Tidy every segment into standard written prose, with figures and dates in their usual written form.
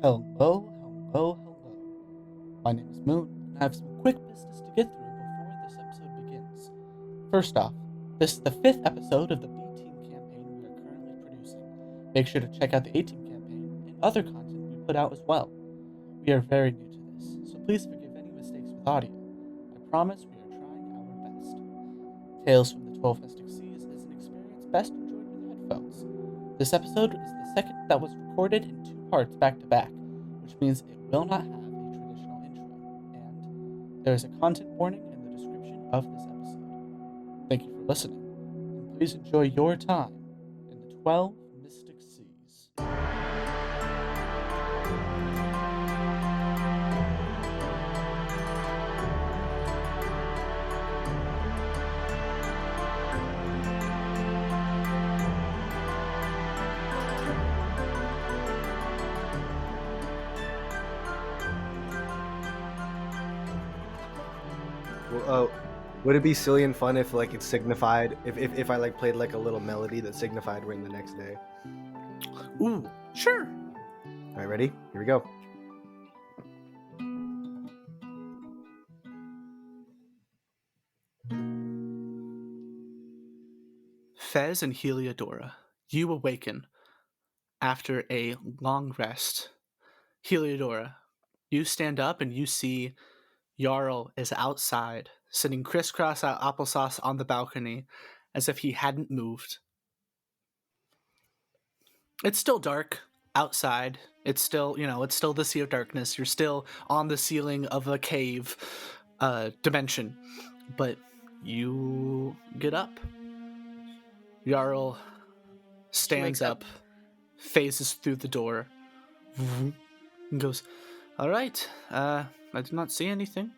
Hello, hello, hello. My name is Moon, and I have some quick business to get through before this episode begins. First off, this is the 5th episode of the B Team campaign we are currently producing. Make sure to check out the A Team campaign and other content we put out as well. We are very new to this, so please forgive any mistakes with audio. I promise we are trying our best. Tales from the 12 Mystic Seas is an experience best enjoyed with headphones. This episode is the second that was recorded in 2 parts back to back, which means it will not have a traditional intro, and there is a content warning in the description of this episode. Thank you for listening, and please enjoy your time in the 12 Mystic Seas. Well, would it be silly and fun if it signified if I played a little melody that signified we're in the next day? Ooh, sure. All right, ready? Here we go. Fez and Heliodora, you awaken after a long rest. Heliodora, you stand up and you see Jarl is outside, sitting crisscross applesauce on the balcony as if he hadn't moved. It's still dark outside. It's still, it's still the Sea of Darkness. You're still on the ceiling of a cave dimension. But you get up. Jarl stands up, phases through the door, and goes, "All right, I did not see anything."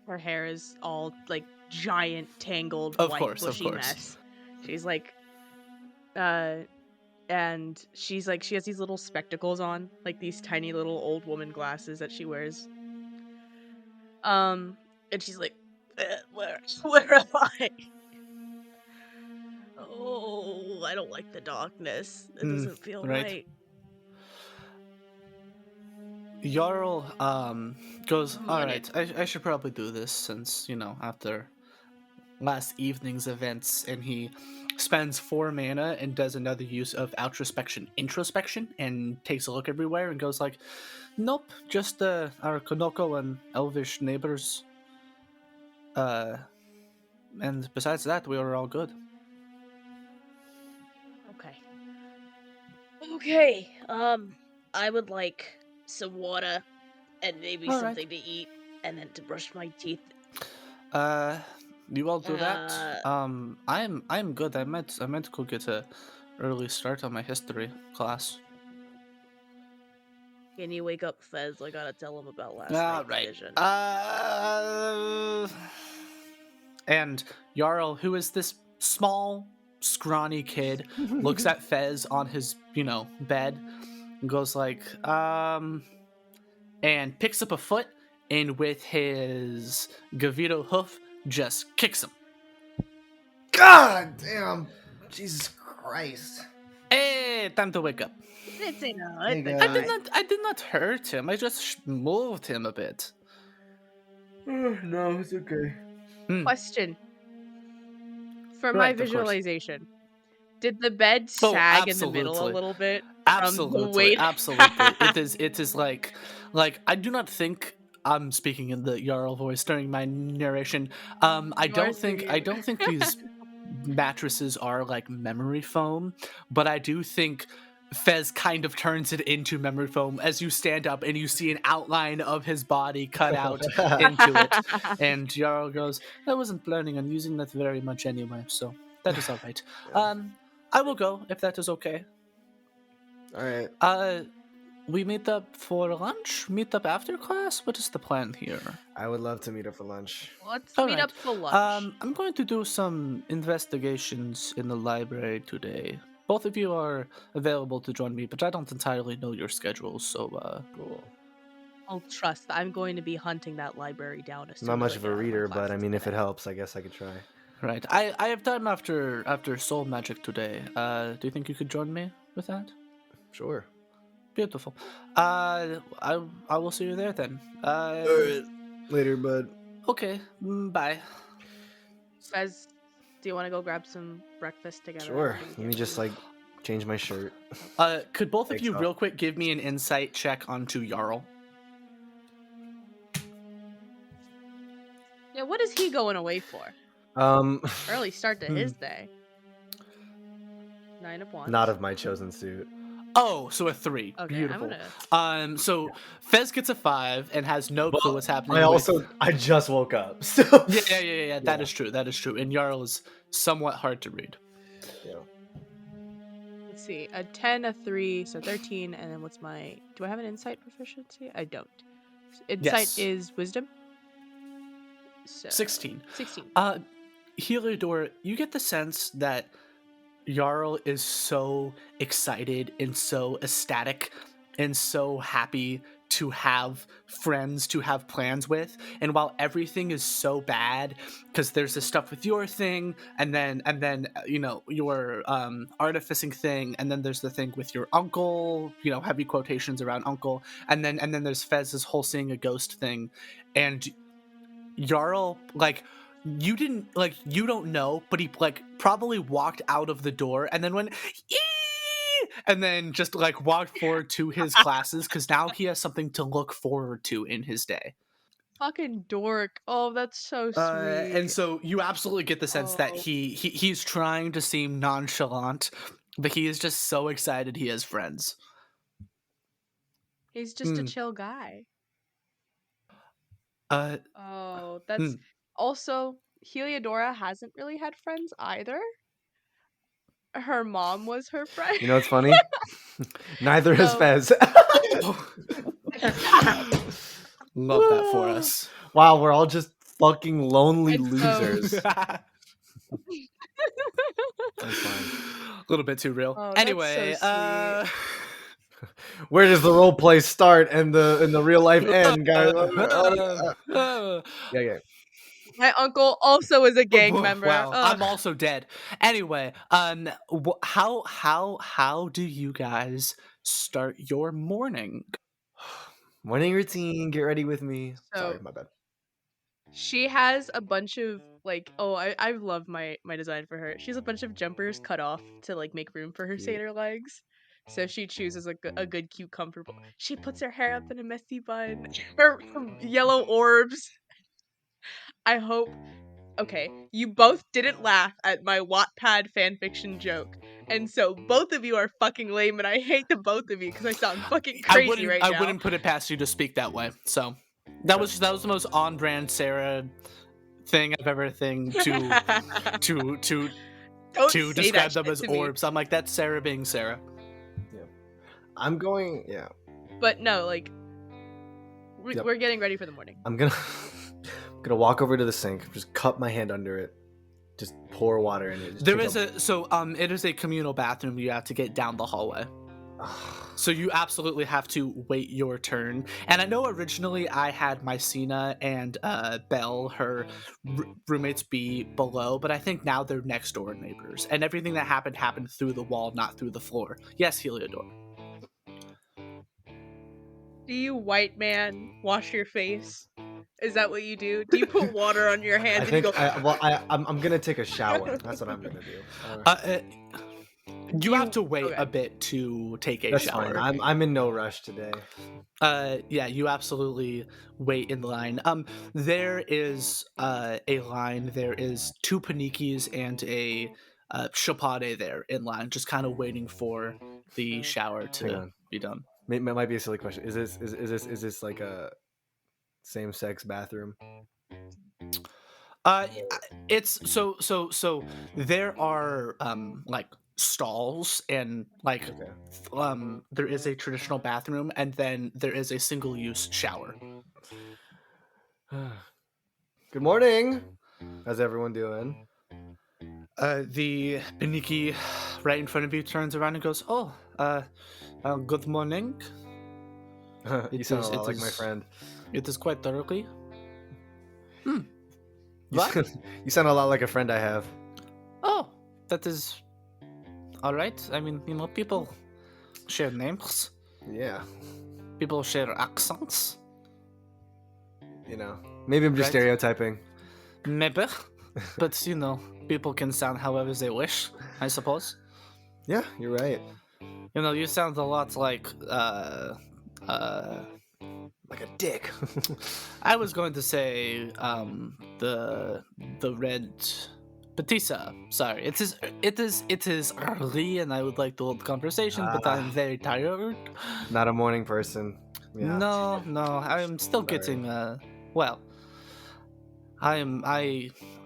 Her hair is all giant, tangled, white, bushy mess. She's and she's she has these little spectacles on, these tiny little old woman glasses that she wears. And she's like, where am I? Oh, I don't like the darkness. It doesn't feel right. Jarl goes, "All right, I should probably do this since, after last evening's events," and he spends 4 mana and does another use of introspection, and takes a look everywhere and goes "Nope, just our Konoko and Elvish neighbors. And besides that, we were all good." Okay, I would like some water and maybe something to eat, and then to brush my teeth. You all do that? I'm good. I meant to go get a early start on my history class. Can you wake up Fez? I gotta tell him about last night's vision. And Jarl, who is this small, scrawny kid, looks at Fez on his, bed, and goes and picks up a foot, and with his Gavito hoof, just kicks him. God damn! Jesus Christ! Hey, time to wake up. I did not hurt him. I just moved him a bit. No, it's okay. Question. For my visualization, did the bed sag in the middle a little bit? Absolutely. It is like I do not think I'm speaking in the Jarl voice during my narration. I don't think these mattresses are memory foam, but I do think Fez kind of turns it into memory foam as you stand up and you see an outline of his body cut out into it. And Jarl goes, "I wasn't planning on using that very much anyway, so that is all right. I will go if that is okay." All right. We meet up for lunch? Meet up after class? What is the plan here? I would love to meet up for lunch. Let's meet up for lunch. I'm going to do some investigations in the library today. Both of you are available to join me, but I don't entirely know your schedules, so Cool. Oh, trust. I'm going to be hunting that library down as soon Not as much I of get a out my reader, but I classes mean, if it today. helps, I guess I could try. Right. I have time after soul magic today. Do you think you could join me with that? Sure. Beautiful. I will see you there then. Alright. Later, bud. Okay. Bye. Guys, do you want to go grab some breakfast together? Sure. after we Let get me just ready? like change my shirt. Could both of Thanks, you Al. real quick give me an insight check onto Jarl? Yeah, what is he going away for? Early start to his day. 9 of wands. Not of my chosen suit. Oh, so a 3. Okay, Beautiful. I'm gonna... So Fez gets a 5 and has no clue what's happening. I just woke up. So Yeah. That is true. That is true. And Jarl is somewhat hard to read. Yeah. Let's see, a 10, a 3, so 13, and then what's my... Do I have an insight proficiency? I don't. Insight is wisdom? So 16. 16. Heliodor, you get the sense that Jarl is so excited and so ecstatic and so happy to have friends to have plans with, and while everything is so bad because there's this stuff with your thing and then you know your artificing thing, and then there's the thing with your uncle, you know, heavy quotations around uncle, and then there's Fez's whole seeing a ghost thing, and Jarl, like, you don't know, but he like probably walked out of the door and then went "Eee!" and then just like walked forward to his classes because now he has something to look forward to in his day. Fucking dork. Oh, that's so sweet. And so you absolutely get the sense that he's trying to seem nonchalant, but he is just so excited he has friends. He's just a chill guy. Oh, that's also Heliodora hasn't really had friends either. Her mom was her friend. You know what's funny? Neither is Fez. Love that for us. Wow, we're all just fucking lonely losers. That's fine. A little bit too real. Oh, anyway, so where does the role play start and the real life end, guys? Yeah. My uncle also is a gang member. Wow, Ugh. I'm also dead. Anyway, how do you guys start your morning? Morning routine. Get ready with me. So, sorry, my bad. She has a bunch of like, I love my design for her. She has a bunch of jumpers cut off to like make room for her satyr legs. So she chooses a good, cute, comfortable. She puts her hair up in a messy bun. Her yellow orbs. I hope. Okay, you both didn't laugh at my Wattpad fanfiction joke, and so both of you are fucking lame, and I hate the both of you because I sound fucking crazy right now. I wouldn't put it past you to speak that way. So that was the most on-brand Sarah thing I've ever to describe them as orbs. I'm like, that's Sarah being Sarah. Yeah, I'm going. Yeah, but no, like we're getting ready for the morning. I'm gonna walk over to the sink, just cup my hand under it, just pour water in it. It is a communal bathroom. You have to get down the hallway. So you absolutely have to wait your turn. And I know originally I had Mycena and Belle, her roommates, be below, but I think now they're next door neighbors. And everything that happened through the wall, not through the floor. Yes, Heliodor. Do you, white man, wash your face? Is that what you do? Do you put water on your hands and you go... I'm gonna take a shower. That's what I'm gonna do. You have to wait a bit to take a shower. Fine. I'm in no rush today. Yeah, you absolutely wait in the line. There is a line. There is 2 panikis and a chapade there in line, just kind of waiting for the shower to be done. It might be a silly question. Is this like a same-sex bathroom? It's so there are like stalls and like there is a traditional bathroom and then there is a single-use shower. Good morning. How's everyone doing? The Beniki right in front of you turns around and goes, good morning. You sound a lot like my friend. It is quite early. What? You sound a lot like a friend I have. Oh, that is all right. I mean, people share names. Yeah. People share accents. You know, maybe I'm just Right. stereotyping. Maybe. But, you know, people can sound however they wish, I suppose. Yeah, you're right. You know, you sound a lot like, Like a dick. I was going to say, the red Batista. Sorry, it is early, and I would like to hold conversation, but I'm very tired. Not a morning person. Yeah. No, I'm still Sorry. getting, well, I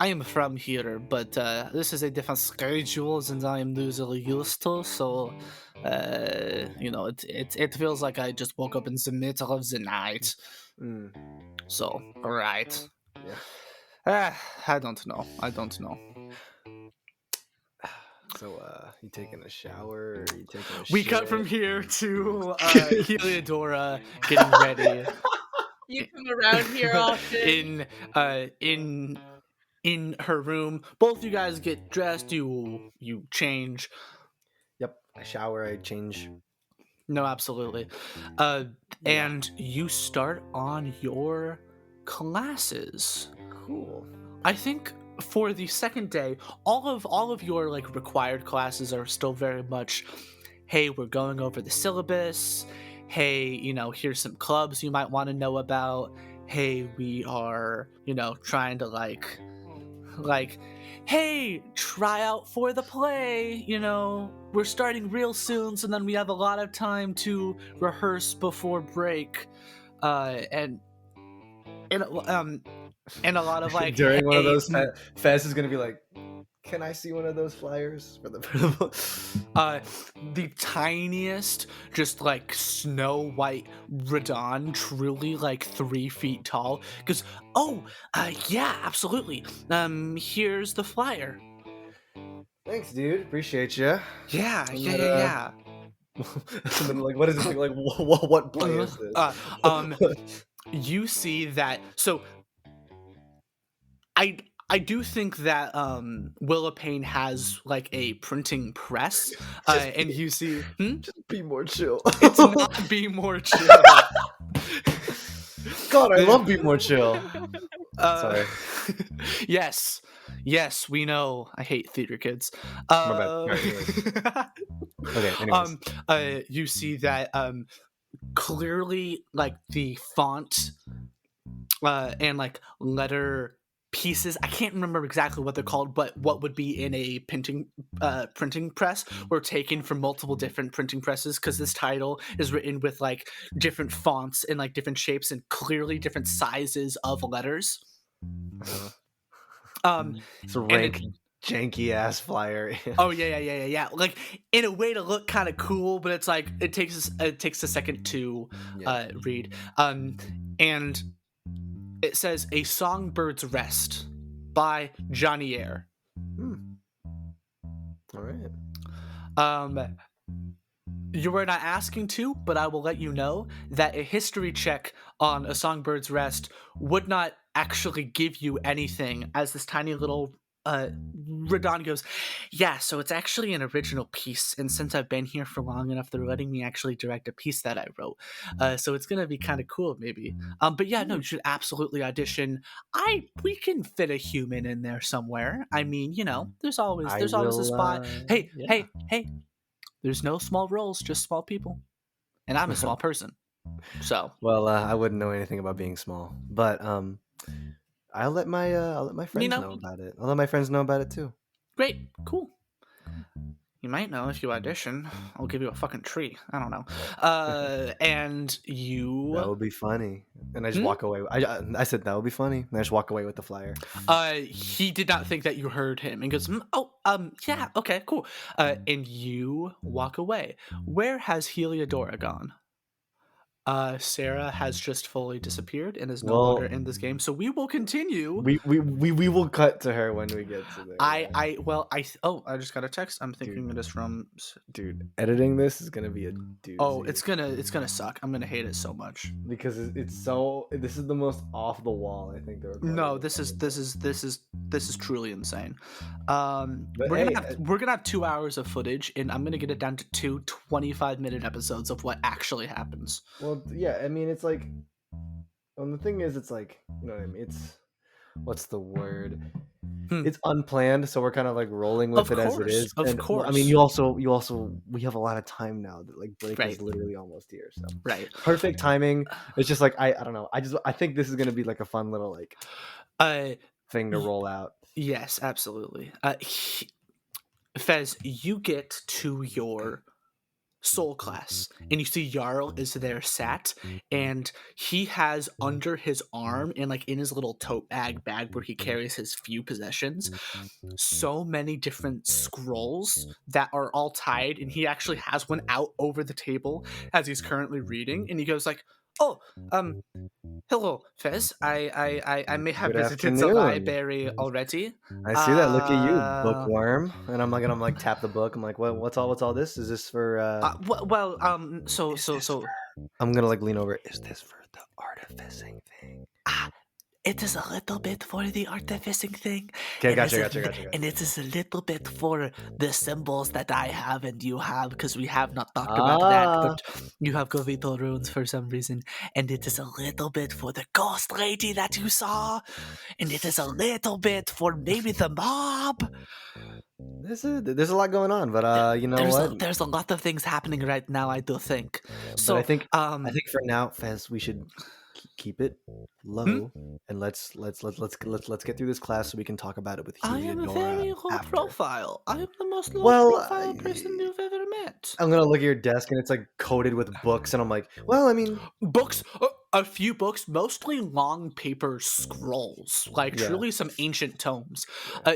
am from here, but this is a different schedule than I am usually used to. So, you know, it feels like I just woke up in the middle of the night. Mm, So, right. yeah. I don't know. So, you taking a shower? Or you taking a We shit? cut from here to Heliodora getting ready You come around here often. in her room. Both you guys get dressed. You change. Yep. I shower. I change. No, absolutely. And you start on your classes. Cool. I think for the second day, all of your like required classes are still very much, hey, we're going over the syllabus. Hey, you know, here's some clubs you might want to know about. Hey, we are, you know, trying to like hey, try out for the play, you know, we're starting real soon, so then we have a lot of time to rehearse before break. And and a lot of like During one of hey, those, Fez is gonna be like, "Can I see one of those flyers for the?" the tiniest, just like snow white Radon, truly like 3 feet tall, goes, oh, yeah, absolutely. Here's the flyer. Thanks, dude. Appreciate you. Yeah. And then, like, what is this thing? Like, what play is this? You see that. So, I do think that Willa Payne has like a printing press, and you see, Just be more chill. it's not Be More Chill. God, I love Be More Chill. Sorry. Yes, we know. I hate theater kids. My bad. Alright, Okay. Anyways. You see that clearly, like the font and like letter pieces, I can't remember exactly what they're called, but what would be in a printing press were taken from multiple different printing presses, because this title is written with like different fonts and like different shapes and clearly different sizes of letters. It's a rank, janky ass flyer. Oh yeah. Like in a way to look kind of cool, but it's like it takes a second to read. And it says A Songbird's Rest by Johnny Eyre. All right. You were not asking to, but I will let you know that a history check on A Songbird's Rest would not actually give you anything, as this tiny little Radon goes, yeah, so it's actually an original piece, and since I've been here for long enough, they're letting me actually direct a piece that I wrote. So it's gonna be kind of cool, maybe. But yeah, no, you should absolutely audition. We can fit a human in there somewhere. I mean, you know, there's always a spot. Hey, there's no small roles, just small people, and I'm a small person. So well, I wouldn't know anything about being small, but I'll let my friends know about it. I'll let my friends know about it too. Great, cool. You might know if you audition. I'll give you a fucking tree. I don't know. And you. That would be funny. And I just walk away. I said that would be funny. And I just walk away with the flyer. He did not think that you heard him and goes, yeah, okay, cool. And you walk away. Where has Heliodora gone? Sarah has just fully disappeared and is no longer in this game. So we will continue. We will cut to her when we get to there. I just got a text. I'm thinking it is from. Dude, editing this is gonna be a doozy. Oh, it's gonna suck. I'm gonna hate it so much because it's so. This is the most off the wall I think there. No, this is truly insane. We're gonna have 2 hours of footage, and I'm gonna get it down to 2 25-minute episodes of what actually happens. Well, yeah, I mean, it's like, the thing is, it's like, you know what I mean? It's, what's the word? It's unplanned, so we're kind of like rolling with it as it is. Of course. Well, I mean, you also, we have a lot of time now. That like break is literally almost here, so perfect timing. It's just like I don't know. I think this is gonna be like a fun little like thing to roll out. Yes, absolutely. Fez, you get to your soul class and you see Jarl is there sat, and he has under his arm and like in his little tote bag where he carries his few possessions so many different scrolls that are all tied, and he actually has one out over the table as he's currently reading, and he goes like, oh, hello, Fez. I may have visited the library already. I see that. Look at you, bookworm. And I'm like tap the book. I'm like, what's all this? Is this for? So I'm gonna like lean over. Is this for the artificing thing? It is a little bit for the artificing thing. Okay, gotcha. And it is a little bit for the symbols that I have and you have, because we have not talked about that, but you have Govito runes for some reason. And it is a little bit for the ghost lady that you saw. And it is a little bit for maybe the mob. There's a lot going on, but you know what? There's a lot of things happening right now, I do think. So but I think for now, Fez, we should keep it low and let's get through this class so we can talk about it with Heliodora. I am a very low profile. I am the most low profile person you've ever met. I'm gonna look at your desk and it's like coated with books, and I'm like, well, I mean, books, a few books, mostly long paper scrolls, like truly some ancient tomes.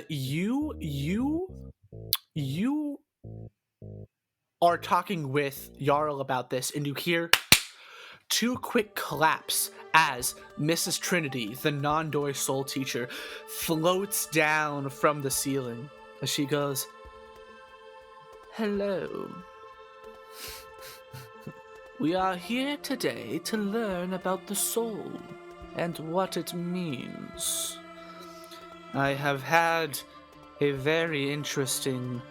You are talking with Jarl about this, and you hear 2 quick claps as Mrs. Trinity, the non-Doi soul teacher, floats down from the ceiling as she goes, hello. We are here today to learn about the soul and what it means. I have had a very interesting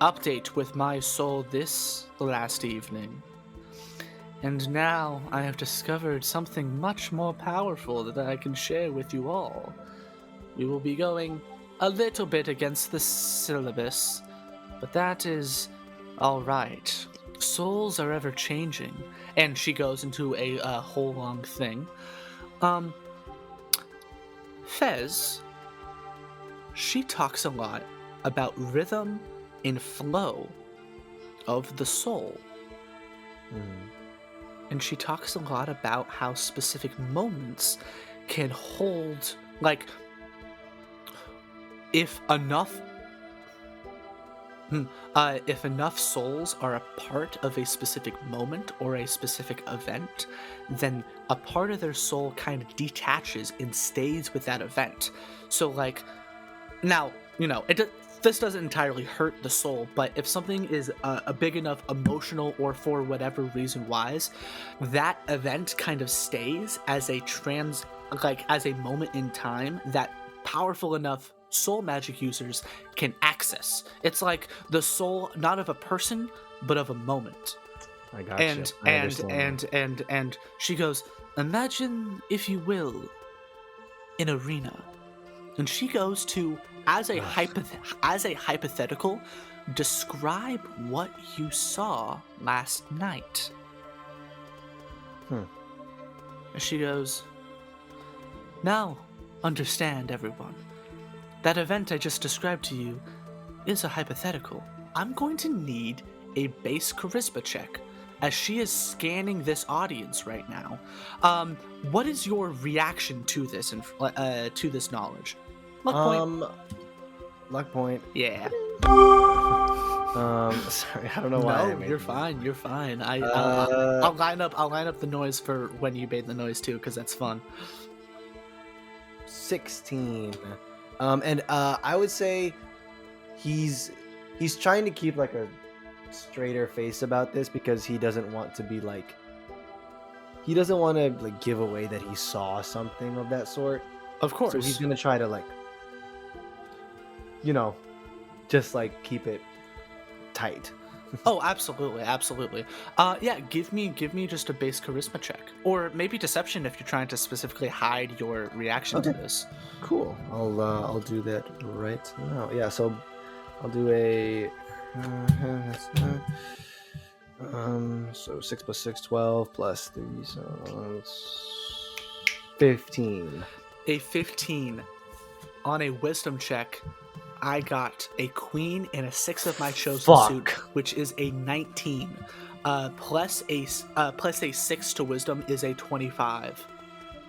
update with my soul this last evening. And now I have discovered something much more powerful that I can share with you all. We will be going a little bit against the syllabus, but that is all right. Souls are ever changing. And she goes into a whole long thing. Fez, she talks a lot about rhythm and flow of the soul. And she talks a lot about how specific moments can hold, like, if enough souls are a part of a specific moment or a specific event, then a part of their soul kind of detaches and stays with that event. So, like, now, you know, this doesn't entirely hurt the soul, but if something is a big enough emotional or for whatever reason wise, that event kind of stays as a moment in time that powerful enough soul magic users can access. It's like the soul, not of a person, but of a moment. I gotcha. And she goes, imagine, if you will, an arena. And she goes to, as a hypothetical, describe what you saw last night. And she goes, now, understand, everyone. That event I just described to you is a hypothetical. I'm going to need a base charisma check, as she is scanning this audience right now. What is your reaction to this to this knowledge? Luck point. Yeah. Sorry, I don't know why. No, you're fine. You're fine. I'll line up the noise for when you made the noise too, because that's fun. 16. And I would say he's trying to keep like a straighter face about this because he doesn't want to be like give away that he saw something of that sort. Of course. So he's gonna try to like, just like keep it tight. Oh, absolutely. Yeah, give me just a base charisma check, or maybe deception if you're trying to specifically hide your reaction to this. Cool. I'll do that right now. Yeah. So I'll do a. So 6 + 6, 12 plus 3, so it's 15. A 15 on a wisdom check. I got a queen and a 6 of my chosen suit, which is a 19. Plus a 6 to wisdom is a 25.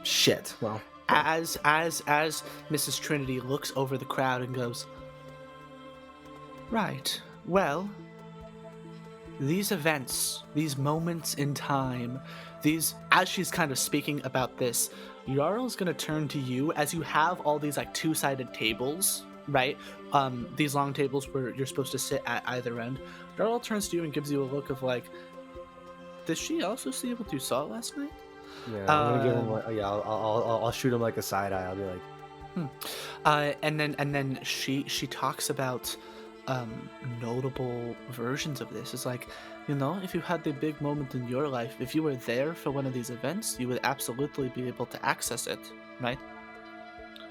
Shit. Well, as Mrs. Trinity looks over the crowd and goes, right, well, these events, these moments in time, as she's kind of speaking about this, Jarl's gonna turn to you as you have all these like two-sided tables, right? These long tables where you're supposed to sit at either end. Jarl turns to you and gives you a look of like, did she also see what you saw last night? Yeah, I'm gonna give him I'll shoot him like a side eye. I'll be like, and then she talks about notable versions of this. It's like, if you had the big moment in your life, if you were there for one of these events, you would absolutely be able to access it, right?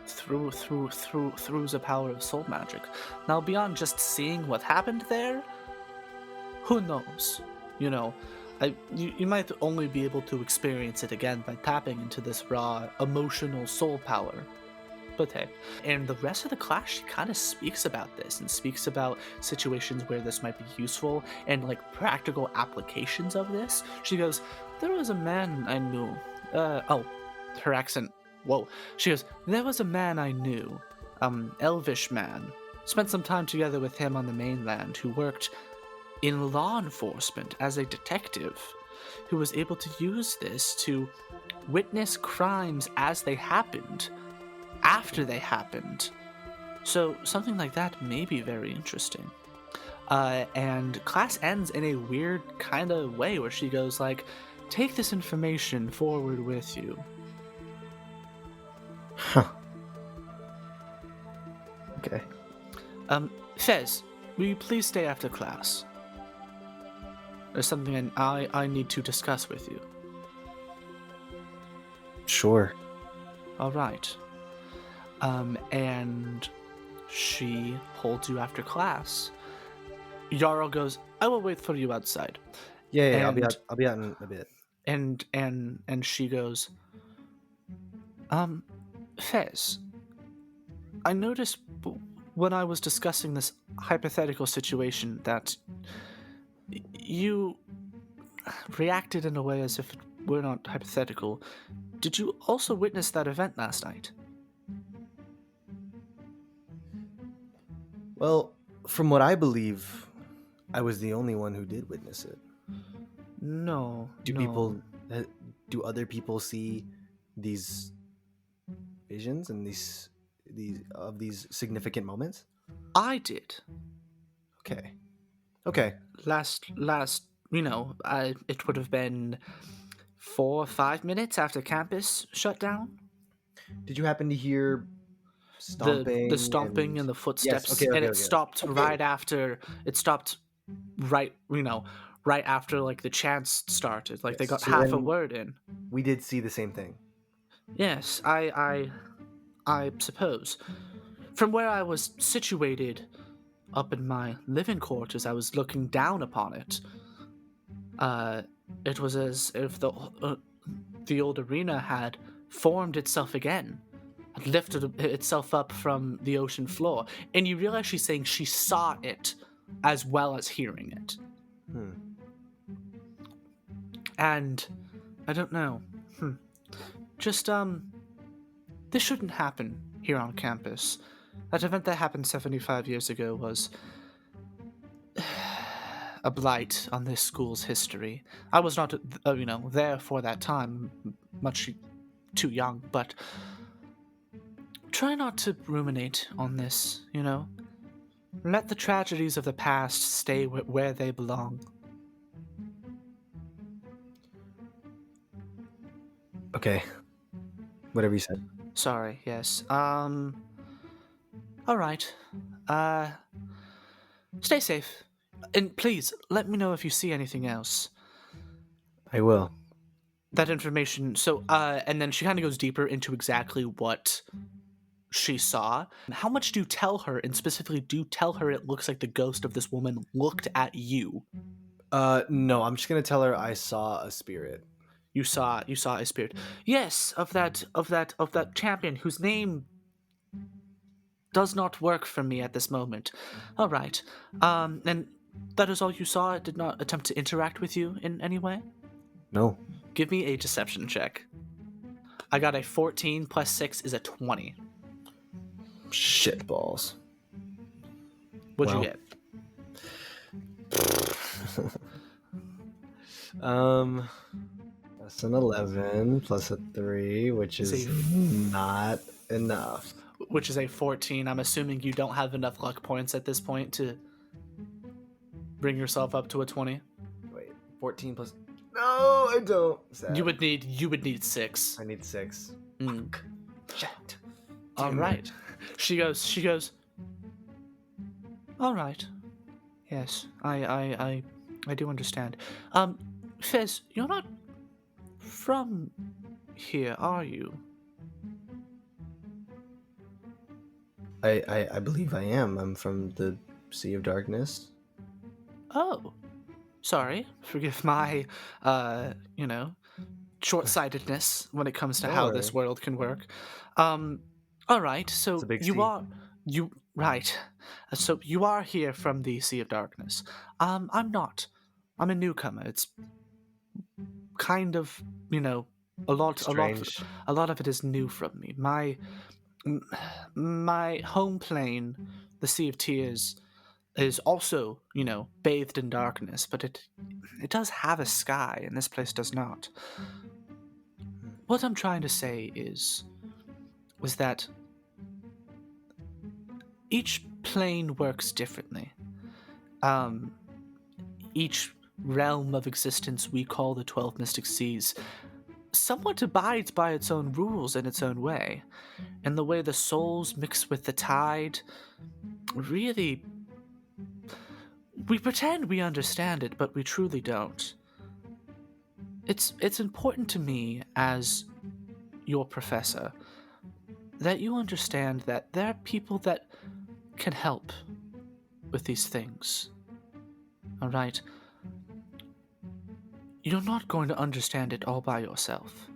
Through the power of soul magic. Now, beyond just seeing what happened there, who knows? You might only be able to experience it again by tapping into this raw emotional soul power. But hey, and the rest of the class, she kind of speaks about this and speaks about situations where this might be useful and like practical applications of this. She goes, there was a man I knew. Her accent. Whoa. She goes, there was a man I knew, elvish man. Spent some time together with him on the mainland, who worked in law enforcement as a detective, who was able to use this to witness crimes as they happened, after they happened. So something like that may be very interesting. And class ends in a weird kind of way where she goes like, take this information forward with you. Huh. Okay. Fez, will you please stay after class? There's something I need to discuss with you. Sure. All right. And she holds you after class. Jarl goes, I will wait for you outside. Yeah, I'll be out in a bit. And she goes, Fez, I noticed when I was discussing this hypothetical situation that you reacted in a way as if it were not hypothetical. Did you also witness that event last night? Well, from what I believe, I was the only one who did witness it. No. Do other people see these visions and these significant moments? I did. Okay. Last, it would have been 4 or 5 minutes after campus shut down. Did you happen to hear stomping? The stomping and the footsteps, yes, it stopped right after. It stopped right after like the chants started. Like they got half a word in. We did see the same thing. Yes, I suppose. From where I was situated, up in my living quarters, I was looking down upon it. It was as if the old arena had formed itself again, had lifted itself up from the ocean floor. And you realize she's saying she saw it as well as hearing it. And I don't know. Just, this shouldn't happen here on campus. That event that happened 75 years ago was a blight on this school's history. I was not, there for that time, much too young, but try not to ruminate on this, Let the tragedies of the past stay where they belong. Okay. Whatever you said. Sorry, yes. All right. Stay safe. And please, let me know if you see anything else. I will. That information, and then she kind of goes deeper into exactly what she saw. How much do you tell her, and specifically do you tell her it looks like the ghost of this woman looked at you? No, I'm just gonna tell her I saw a spirit. You saw a spirit. Yes, of that champion whose name does not work for me at this moment. All right. And that is all you saw? It did not attempt to interact with you in any way? No. Give me a deception check. I got a 14 plus 6 is a 20. Shit balls. What'd you get? That's an 11 plus a 3, which is not enough. Which is a 14. I'm assuming you don't have enough luck points at this point to bring yourself up to a 20. Wait, 14 plus... No, I don't. Sad. You would need 6. I need 6. Shit. All right. She goes. All right. Yes, I do understand. Fez, you're not from here, are you? I believe I am. I'm from the Sea of Darkness. Oh. Sorry. Forgive my, short-sightedness when it comes to how this world can work. All right, so right. So you are here from the Sea of Darkness. I'm not. I'm a newcomer. It's kind of, a lot of it is new from me. My home plane, the Sea of Tears, is also, bathed in darkness, but it does have a sky, and this place does not. What I'm trying to say is that each plane works differently. Each realm of existence we call the 12 Mystic Seas somewhat abides by its own rules in its own way. And the way the souls mix with the tide, really, we pretend we understand it, but we truly don't. It's important to me as your professor that you understand that there are people that can help with these things. All right? You're not going to understand it all by yourself.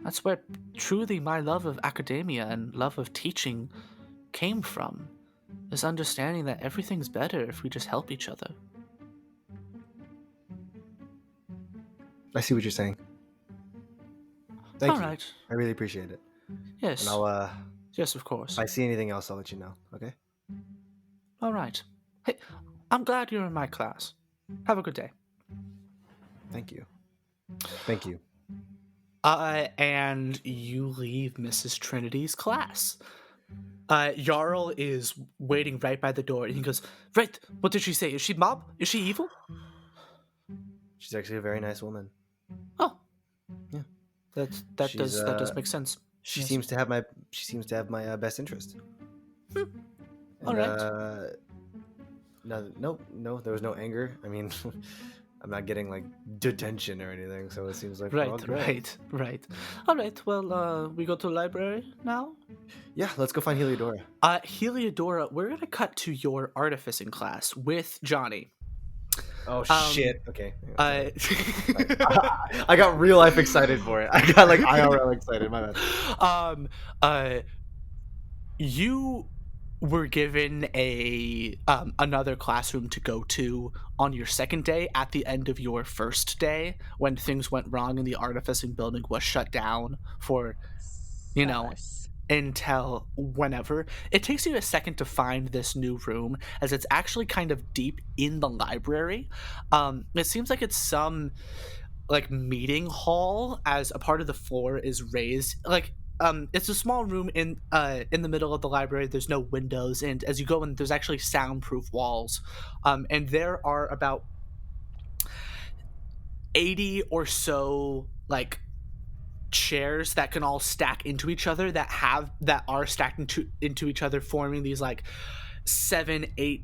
That's where truly my love of academia and love of teaching came from, is understanding that everything's better if we just help each other. I see what you're saying. Thank you. All right. I really appreciate it. Yes. And I'll, yes, of course. If I see anything else, I'll let you know, okay? All right. Hey, I'm glad you're in my class. Have a good day. Thank you. Thank you. And you leave Mrs. Trinity's class. Jarl is waiting right by the door, and he goes, "Right, what did she say? Is she mob? Is she evil?" She's actually a very nice woman. Oh, yeah, that does make sense. She seems to have my best interest. All right. No, there was no anger. I mean, I'm not getting like detention or anything, so it seems like right. All right. Well, we go to the library now. Yeah, let's go find Heliodora. Heliodora, we're gonna cut to your artificing class with Johnny. Oh shit! Okay. I got real life excited for it. I got like IRL excited. My bad. You were given another classroom to go to on your second day at the end of your first day when things went wrong and the artificing building was shut down for, until whenever. It takes you a second to find this new room, as it's actually kind of deep in the library. It seems like it's some like meeting hall, as a part of the floor is raised. Like it's a small room in the middle of the library. There's no windows, and as you go in, there's actually soundproof walls. And there are about 80 or so like chairs that can all stack into each other, that are stacked into each other, forming these like 7-8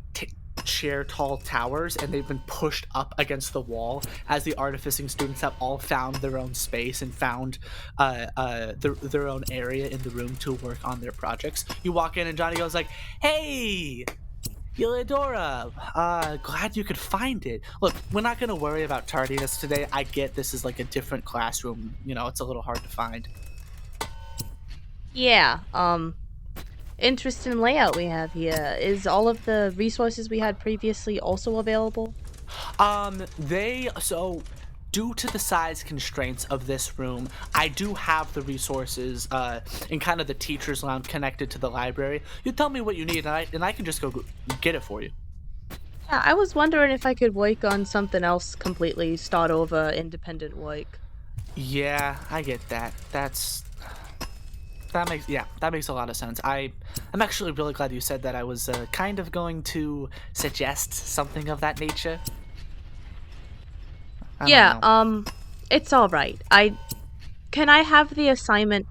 chair tall towers, and they've been pushed up against the wall as the artificing students have all found their own space and found their own area in the room to work on their projects. You walk in and Johnny goes like, "Hey, Heliodora, glad you could find it. Look, we're not going to worry about tardiness today. I get this is like a different classroom. You know, it's a little hard to find." Yeah, interesting layout we have here. Is all of the resources we had previously also available? Due to the size constraints of this room, I do have the resources in kind of the teacher's lounge connected to the library. You tell me what you need, and I can just go get it for you. Yeah, I was wondering if I could work on something else completely, start over, independent work. Yeah, I get that. That makes a lot of sense. I'm actually really glad you said that. I was kind of going to suggest something of that nature. It's all right. Can I have the assignment?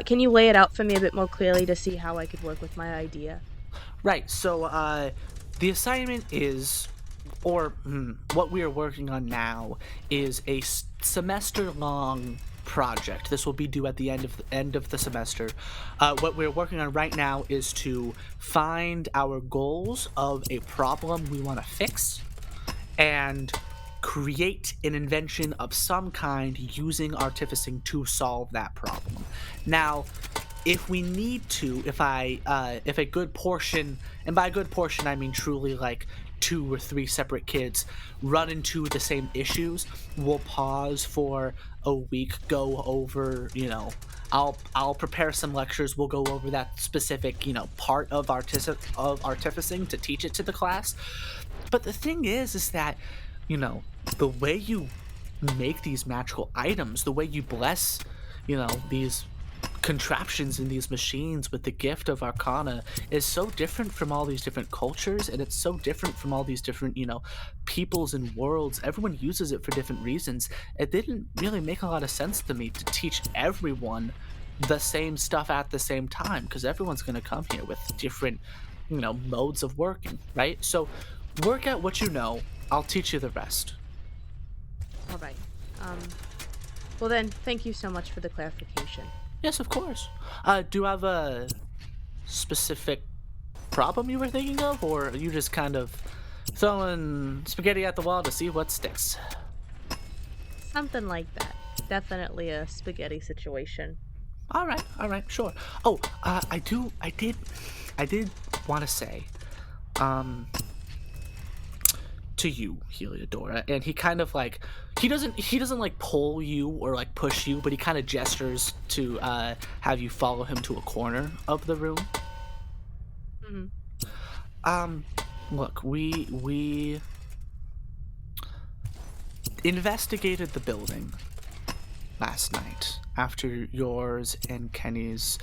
Can you lay it out for me a bit more clearly to see how I could work with my idea? Right. So, the assignment is, or what we are working on now is a semester-long project. This will be due at the end of the semester. What we're working on right now is to find our goals of a problem we want to fix, and create an invention of some kind using artificing to solve that problem. Now, if we need to, if a good portion, and by good portion I mean truly like 2 or 3 separate kids, run into the same issues, we'll pause for a week, go over, I'll prepare some lectures, we'll go over that specific, part of artificing to teach it to the class. But the thing is that, the way you make these magical items, the way you bless, these contraptions in these machines with the gift of Arcana is so different from all these different cultures, and it's so different from all these different, peoples and worlds. Everyone uses it for different reasons. It didn't really make a lot of sense to me to teach everyone the same stuff at the same time, because everyone's going to come here with different, modes of working, right? So work out what you know. I'll teach you the rest. All right. Well then, thank you so much for the clarification. Yes, of course. Do you have a specific problem you were thinking of, or are you just kind of throwing spaghetti at the wall to see what sticks? Something like that. Definitely a spaghetti situation. All right, sure. Oh, I did want to say, to you, Heliodora, and he kind of like, he doesn't like pull you or like push you, but he kind of gestures to have you follow him to a corner of the room. Look, we investigated the building last night after yours and Kenny's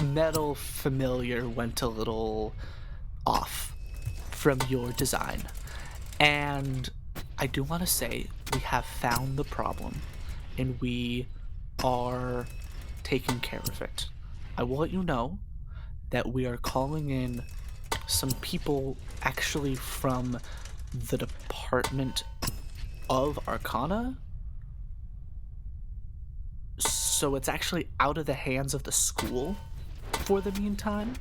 metal familiar went a little off from your design, and I do want to say we have found the problem and we are taking care of it. I will let you know that we are calling in some people actually from the Department of Arcana, so it's actually out of the hands of the school for the meantime.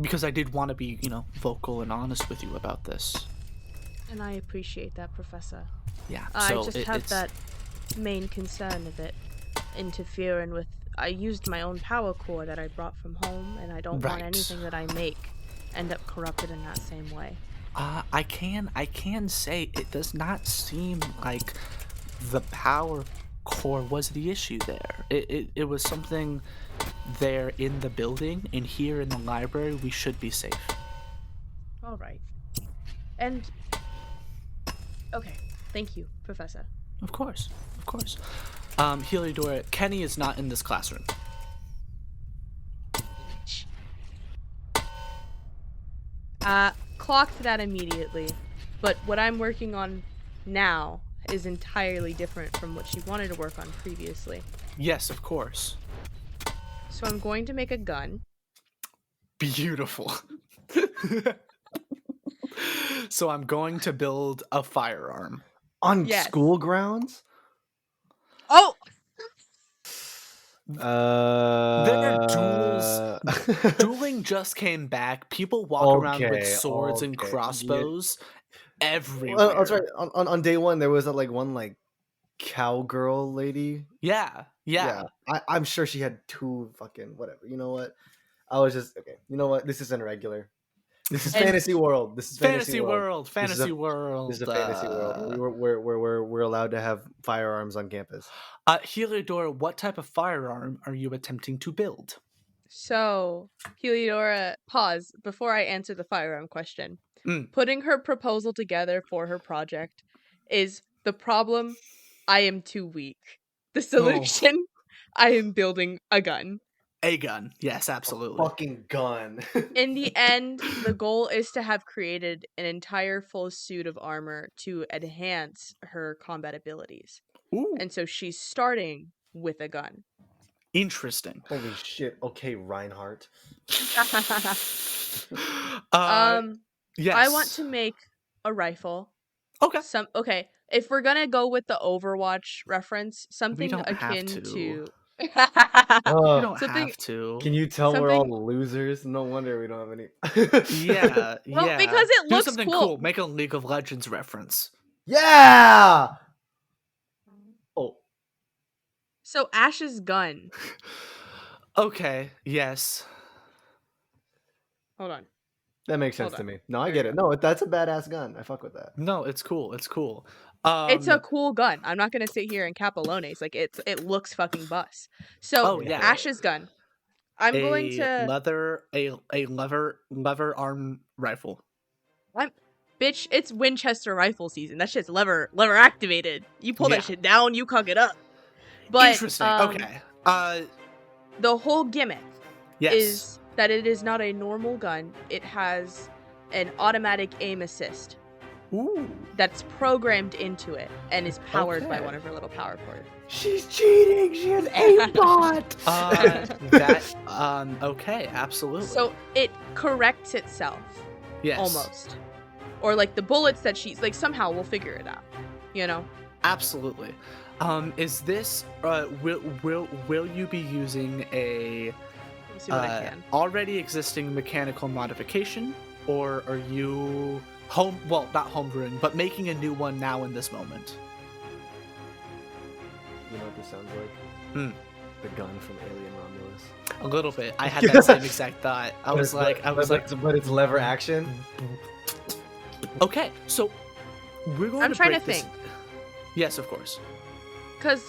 Because I did want to be, vocal and honest with you about this. And I appreciate that, Professor. Yeah, so I just have that main concern of it interfering with... I used my own power core that I brought from home, and I don't want anything that I make end up corrupted in that same way. I can say it does not seem like the power core was the issue there. It was something there in the building, and here in the library we should be safe. All right. And okay, thank you, Professor. Of course. Heliodora, Kenny is not in this classroom. Clocked that immediately. But what I'm working on now is entirely different from what she wanted to work on previously. Yes, of course. So I'm going to make a gun. Beautiful. So I'm going to build a firearm. On school grounds? Oh! There are duels. Dueling just came back. People walk around with swords and crossbows everywhere. Well, that's right. On day one, there was one cowgirl lady. Yeah. I'm sure she had two fucking whatever. You know what? I was just okay. You know what? This isn't regular. This is fantasy world. This is fantasy world. Fantasy world. This is a fantasy world. We're allowed to have firearms on campus. Heliodora, what type of firearm are you attempting to build? So, Heliodora, pause before I answer the firearm question. Putting her proposal together for her project is the problem. I am too weak. The solution, I am building a gun. A gun. Yes, absolutely. A fucking gun. In the end, the goal is to have created an entire full suit of armor to enhance her combat abilities. Ooh. And so she's starting with a gun. Interesting. Holy shit. Okay, Reinhardt. Yes. I want to make a rifle. Okay. Okay. If we're gonna go with the Overwatch reference, something akin to we don't have to. Can you tell we're all losers? No wonder we don't have any. Yeah. Well, because it looks something cool. Make a League of Legends reference. Yeah. Oh. So Ash's gun. Okay. Yes. Hold on. That makes sense to me. No, I get it. No, that's a badass gun. I fuck with that. No, it's cool. It's a cool gun. I'm not gonna sit here and capalones. Like it looks fucking bus. So Ash's gun. I'm going to lever arm rifle. Bitch, it's Winchester rifle season. That shit's lever activated. You pull that shit down, you cock it up. But interesting. Okay. The whole gimmick is that it is not a normal gun. It has an automatic aim assist. Ooh. That's programmed into it and is powered by one of her little power cords. She's cheating. She has aimbot. Okay, absolutely. So it corrects itself. Yes. Almost. Or like the bullets that she's like somehow we'll figure it out. You know? Absolutely. Is this will you be using a already existing mechanical modification, or are you not homebrewing, but making a new one now in this moment? You know what this sounds like? The gun from Alien Romulus. A little bit. I had that same exact thought. I was like, but it's lever action. Okay, so we're going. I'm trying to think. Yes, of course. Because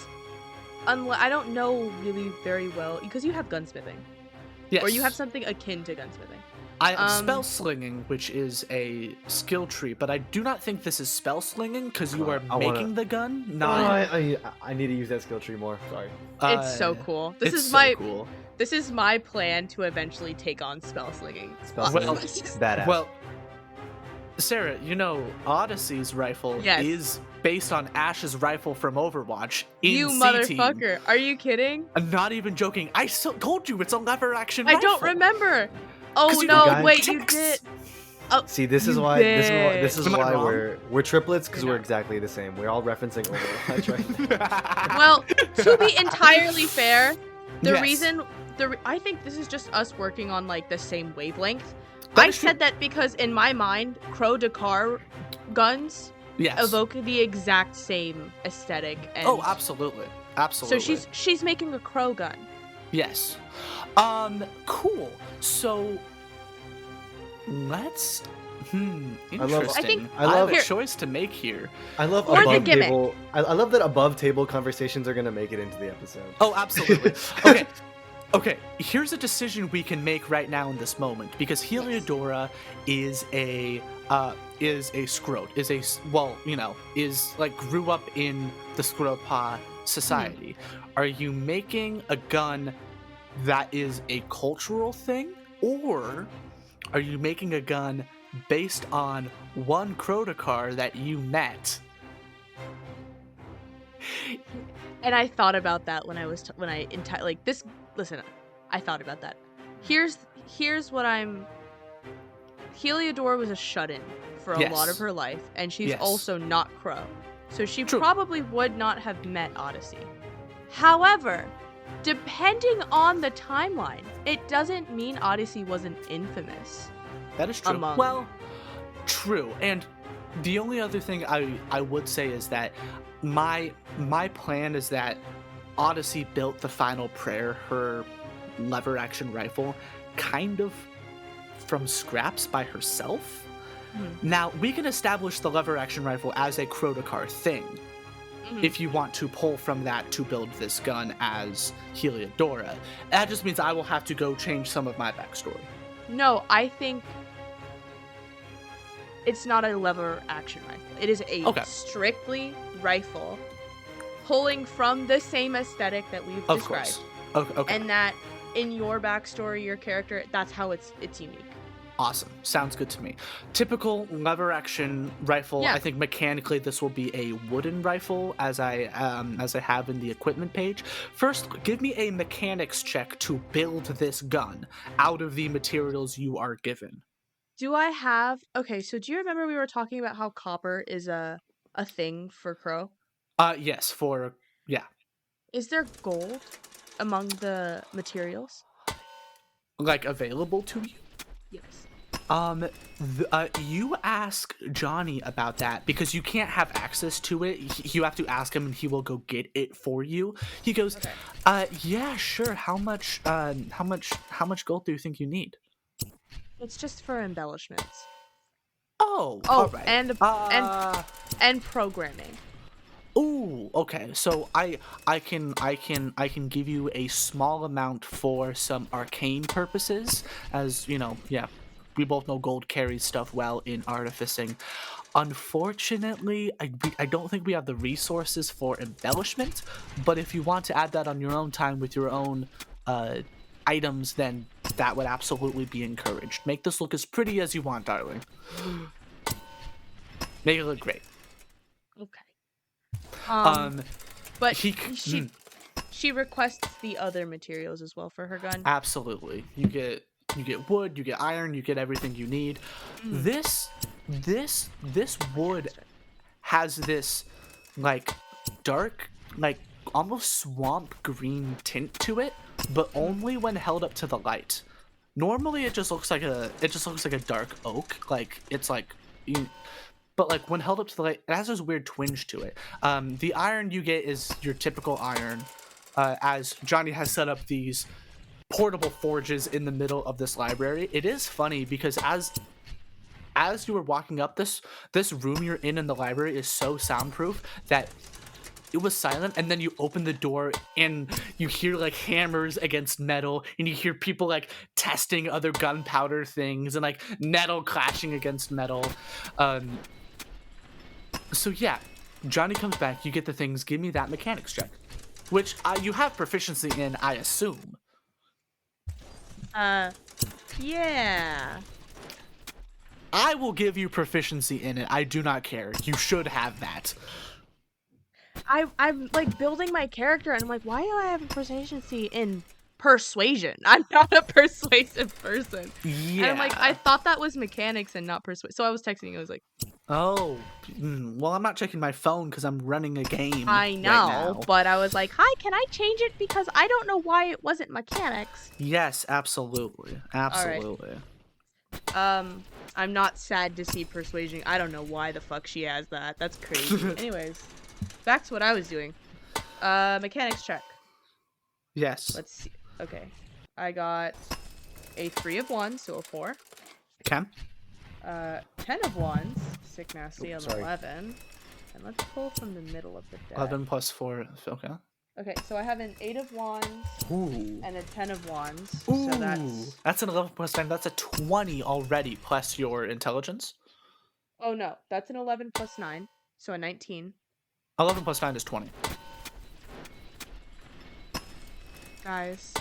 I don't know really very well because you have gunsmithing. Yes. Or you have something akin to gunsmithing. I have spell slinging, which is a skill tree, but I do not think this is spell slinging because you are making the gun. Not. I need to use that skill tree more. Sorry. It's so cool. This is my plan to eventually take on spell slinging. Badass. Well, Sarah, you know Odyssey's rifle is based on Ash's rifle from Overwatch. You motherfucker! Are you kidding? I'm not even joking. I still told you it's a lever action rifle. I don't remember. Oh no! Wait, you did. Oh, see, this is why we're triplets because we're exactly the same. We're all referencing Overwatch, right? Well, to be entirely fair, I think this is just us working on like the same wavelength. I said that because in my mind, Crow Dakar guns evoke the exact same aesthetic. And absolutely. So she's making a crow gun. Yes. Cool. So let's Interesting. I have a choice to make here. I love above table. I love that above table conversations are gonna make it into the episode. Oh, absolutely. Okay. Here's a decision we can make right now in this moment, because Heliodora is a scrote, grew up in the Scropa society. Are you making a gun that is a cultural thing, or are you making a gun based on one Crotokar that you met? And I thought about that when I listen, I thought about that. Here's what Heliodora was a shut-in for a lot of her life, and she's also not Crow. So she probably would not have met Odyssey. However, depending on the timeline, it doesn't mean Odyssey wasn't infamous. That is true. Well, true. And the only other thing I would say is that my plan is that Odyssey built the Final Prayer, her lever action rifle, kind of from scraps by herself. Now, we can establish the lever action rifle as a Crotokar thing, if you want to pull from that to build this gun as Heliodora. That just means I will have to go change some of my backstory. No, I think it's not a lever action rifle. It is a strictly rifle pulling from the same aesthetic that we've described. Okay. And that in your backstory, your character, that's how it's unique. Awesome. Sounds good to me. Typical lever action rifle. I think mechanically this will be a wooden rifle, as I have in the equipment page. First, give me a mechanics check to build this gun out of the materials you are given. Do I have... Okay, so do you remember we were talking about how copper is a thing for Crow? Yes, Is there gold among the materials? Like, available to you? Yes. You ask Johnny about that, because you can't have access to it. You have to ask him, and he will go get it for you. He goes, yeah, sure. How much gold do you think you need? It's just for embellishments. Oh, all right. And programming. Ooh, okay. So I can give you a small amount for some arcane purposes, as you know. Yeah, we both know gold carries stuff well in artificing. Unfortunately, I don't think we have the resources for embellishment, but if you want to add that on your own time with your own items, then that would absolutely be encouraged. Make this look as pretty as you want, darling. Make it look great. Okay. But she requests the other materials as well for her gun. Absolutely. You get wood, you get iron, you get everything you need. This wood has this like dark, like almost swamp green tint to it, but only when held up to the light. Normally it just looks like a dark oak, like it's like but like when held up to the light, it has this weird twinge to it. The iron you get is your typical iron, as Johnny has set up these portable forges in the middle of this library. It is funny because as you were walking up, this room you're in the library is so soundproof that it was silent, and then you open the door and you hear like hammers against metal, and you hear people like testing other gunpowder things and like metal clashing against metal. So yeah, Johnny comes back, you get the things, give me that mechanics check, which you have proficiency in, I assume. Yeah. I will give you proficiency in it. I do not care. You should have that. I'm like building my character, and I'm like, why do I have a proficiency in persuasion? I'm not a persuasive person. Yeah. And I'm like, I thought that was mechanics and not persuasive. So I was texting. I was like, oh, well, I'm not checking my phone because I'm running a game. I know, right now. But I was like, hi, can I change it? Because I don't know why it wasn't mechanics. Yes, absolutely. Absolutely. Right. I'm not sad to see persuasion. I don't know why the fuck she has that. That's crazy. Anyways, back to what I was doing. Mechanics check. Yes. Let's see. Okay. I got a 3 of 1, so a 4. Okay. 10 of Wands, Sick Nasty on 11. And let's pull from the middle of the deck. 11 plus 4, okay. Okay, so I have an 8 of Wands and a 10 of Wands. Ooh, so that's an 11 plus 9. That's a 20 already, plus your intelligence. Oh no, that's an 11 plus 9, so a 19. 11 plus 9 is 20. Guys.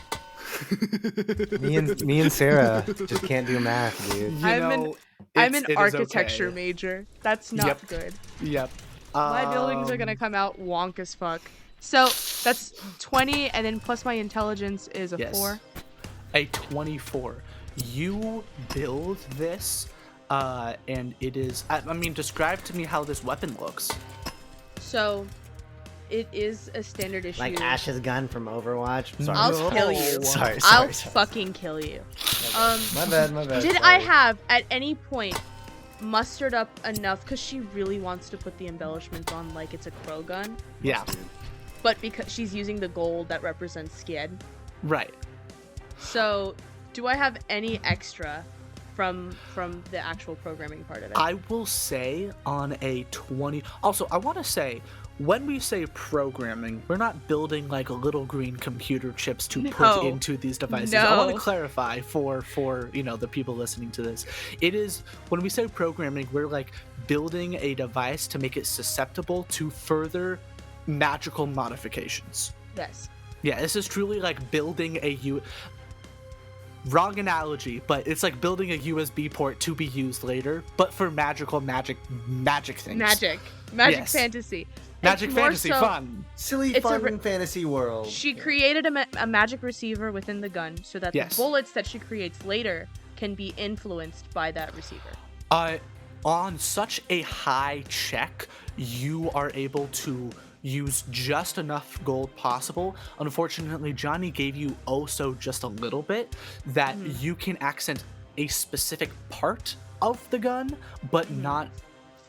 me and Sarah just can't do math, dude. I'm an architecture major. That's not good. Yep. My buildings are gonna come out wonk as fuck. So that's 20, and then plus my intelligence is a 4. A 24. You build this, and it is. I mean, describe to me how this weapon looks. So, it is a standard issue. Like Ash's gun from Overwatch. Sorry. I'll kill you. Sorry. I'll fucking kill you. My bad. Did I have at any point mustered up enough? Because she really wants to put the embellishments on like it's a crow gun. Yeah. But because she's using the gold that represents Skid. Right. So, do I have any extra from the actual programming part of it? I will say on a 20. Also, I want to say, when we say programming, we're not building like little green computer chips to put into these devices. I want to clarify for the people listening to this. It is, when we say programming, we're like building a device to make it susceptible to further magical modifications. Yes. Yeah, this is truly like building wrong analogy, but it's like building a USB port to be used later, but for magic things. Magic fantasy. Magic fantasy, fun. Silly, fun fantasy world. She created a magic receiver within the gun so that the bullets that she creates later can be influenced by that receiver. On such a high check, you are able to use just enough gold possible. Unfortunately, Johnny gave you also just a little bit that you can accent a specific part of the gun, but not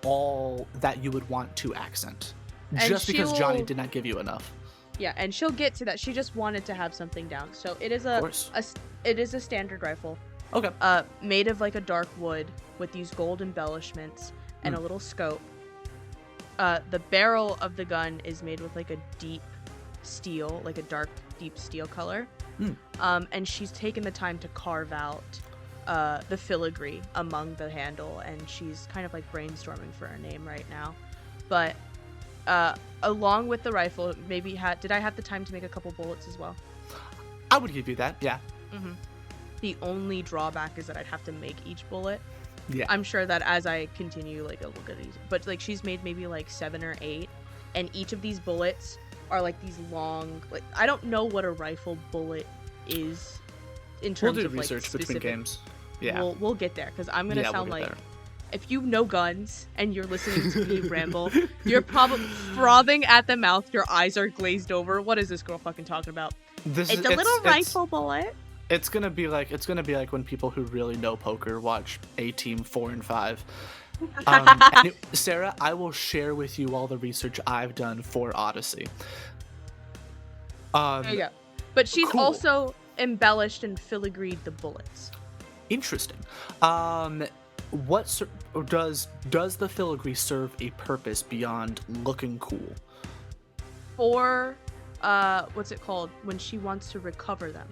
all that you would want to accent. And just because Johnny did not give you enough. Yeah, and she'll get to that. She just wanted to have something down. So it is a standard rifle. Okay. Made of like a dark wood with these gold embellishments and a little scope. The barrel of the gun is made with like a deep steel, like a dark, deep steel color. And she's taken the time to carve out the filigree among the handle, and she's kind of like brainstorming for a name right now. But along with the rifle, maybe did I have the time to make a couple bullets as well? I would give you that, yeah. The only drawback is that I'd have to make each bullet. Yeah. I'm sure that as I continue, like, it'll get easier. But, like, she's made maybe, like, 7 or 8. And each of these bullets are, like, these long... Like, I don't know what a rifle bullet is in terms of, like, research between games. Yeah. We'll get there, because I'm going to sound like... If you know guns and you're listening to me ramble, you're probably frothing at the mouth. Your eyes are glazed over. What is this girl fucking talking about? It's a little rifle bullet. It's gonna be like when people who really know poker watch A-Team 4 and 5. Sarah, I will share with you all the research I've done for Odyssey. There you go. But she's also embellished and filigreed the bullets. Interesting. What does the filigree serve a purpose beyond looking cool? For what's it called when she wants to recover them?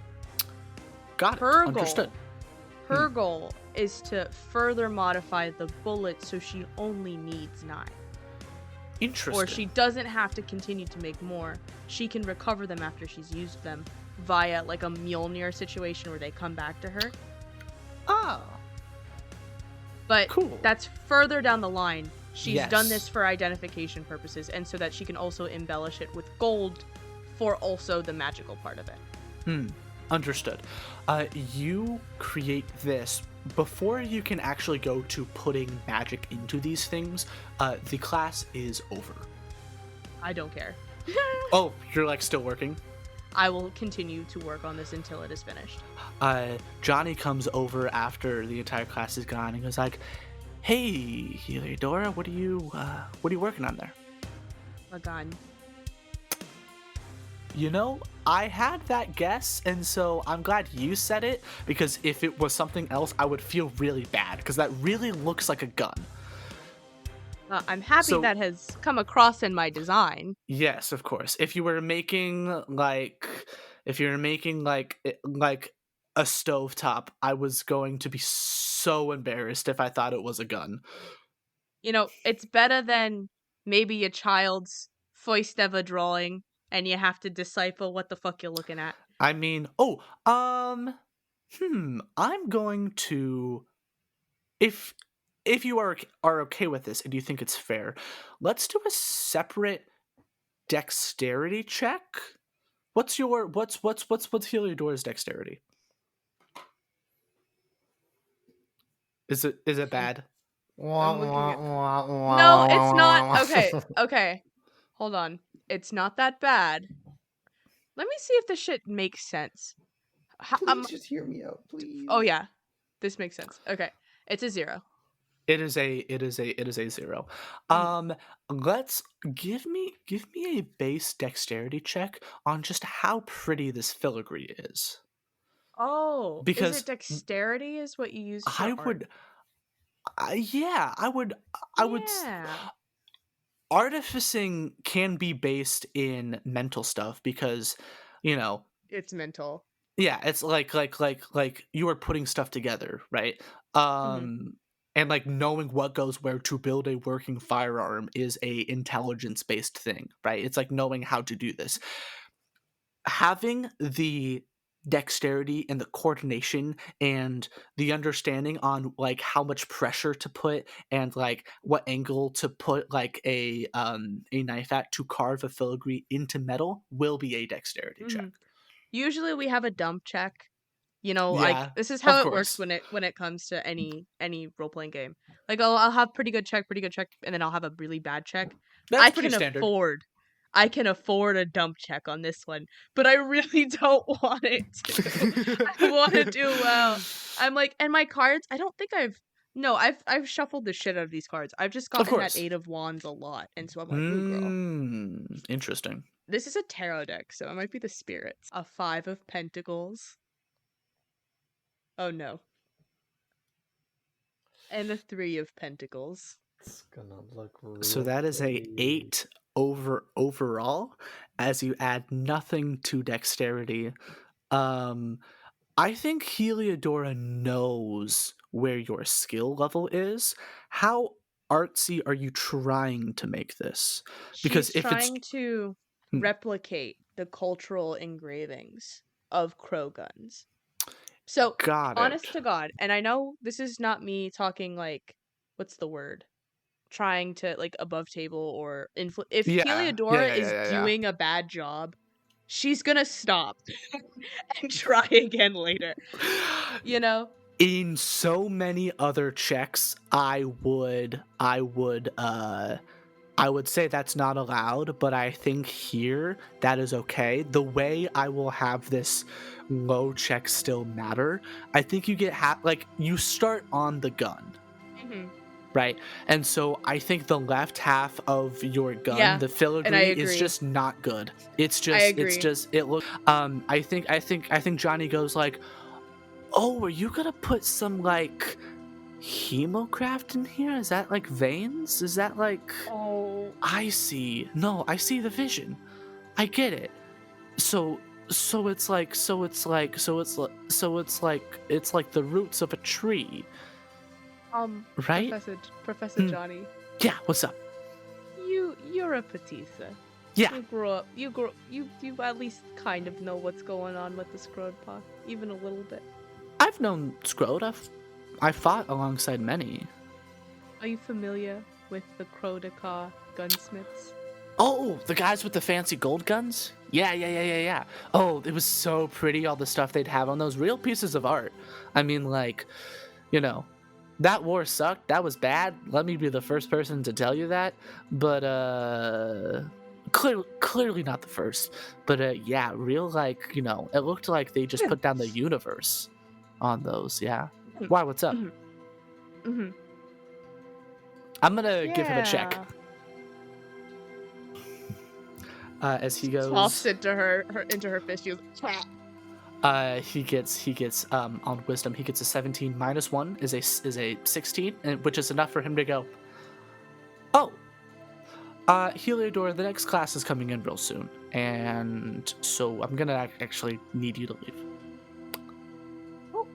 Got it. Understood. Her goal is to further modify the bullet so she only needs 9. Interesting. Or she doesn't have to continue to make more. She can recover them after she's used them via like a Mjolnir situation where they come back to her. Oh. But that's further down the line. She's done this for identification purposes and so that she can also embellish it with gold for also the magical part of it. Understood. You create this before you can actually go to putting magic into these things. The class is over. I don't care. Oh, you're like still working? I will continue to work on this until it is finished. Johnny comes over after the entire class is gone and goes like, "Hey, Heliodora, what are you working on there?" A gun. I had that guess, and so I'm glad you said it, because if it was something else, I would feel really bad, because that really looks like a gun. I'm happy that has come across in my design. Yes, of course. If you were making like a stovetop, I was going to be so embarrassed if I thought it was a gun. It's better than maybe a child's first ever drawing and you have to decipher what the fuck you're looking at. I mean, I'm going to, if you are okay with this and you think it's fair, let's do a separate dexterity check. What's Heliodor's dexterity? Is it bad? I'm looking at... No, it's not. Okay. Hold on. It's not that bad. Let me see if this shit makes sense. Please just hear me out, please. Oh yeah, this makes sense. Okay, it's a 0. It is a 0. Let's give me a base dexterity check on just how pretty this filigree is. Oh, because is it dexterity is what you use for I art? would I would Yeah. artificing can be based in mental stuff, because It's mental. yeah, it's like you are putting stuff together, right? And like knowing what goes where to build a working firearm is a intelligence based thing, right? It's like knowing how to do this. Having the dexterity and the coordination and the understanding on like how much pressure to put and like what angle to put like a knife at to carve a filigree into metal will be a dexterity check. Usually we have a dump check. Yeah, this is how of it works course. when it comes to any role-playing game. Like I'll have pretty good check, and then I'll have a really bad check. That's pretty standard. I can afford a dump check on this one, but I really don't want it to. I want to do well. I'm like, and my cards, I don't think I've shuffled the shit out of these cards. I've just gotten that 8 of Wands a lot, and so I'm like, ooh, girl. Interesting. This is a tarot deck, so it might be the spirits. A 5 of Pentacles. Oh no. And a 3 of Pentacles. It's gonna look real So that is a 8 overall, as you add nothing to dexterity. I think Heliodora knows where your skill level is. How artsy are you trying to make this? Because she's trying to replicate the cultural engravings of crow guns. So, honest to God, and I know this is not me talking like, what's the word? Trying to like above table or if Heliodora is doing a bad job, she's gonna stop and try again later. In so many other checks, I would say that's not allowed, but I think here that is okay. The way I will have this low check still matter, I think you get you start on the gun. Right? And so I think the left half of your gun, the filigree, is just not good. It looks I think Johnny goes like, "Oh, are you gonna put some like hemocraft in here? Is that like veins? Is that like..." Oh, I see. No, I see the vision. I get it. So it's like the roots of a tree. Right? Professor Johnny. Yeah, what's up? You're a petitha. Yeah. You at least kind of know what's going on with the Scrodpa, even a little bit. I've known Scrod. I fought alongside many. Are you familiar with the Crodica gunsmiths? Oh, the guys with the fancy gold guns? Yeah. Oh, it was so pretty, all the stuff they'd have on those. Real pieces of art. I mean, like, that war sucked. That was bad. Let me be the first person to tell you that. But, clearly not the first. But, yeah, real, like, it looked like they just put down the universe on those, yeah. Why, what's up? I'm gonna give him a check. as he goes. Swaps into her fist. She goes. He gets on wisdom. He gets a 17 minus 1 is a 16, which is enough for him to go. Oh, Heliodor, the next class is coming in real soon, and so I'm gonna actually need you to leave. Oh.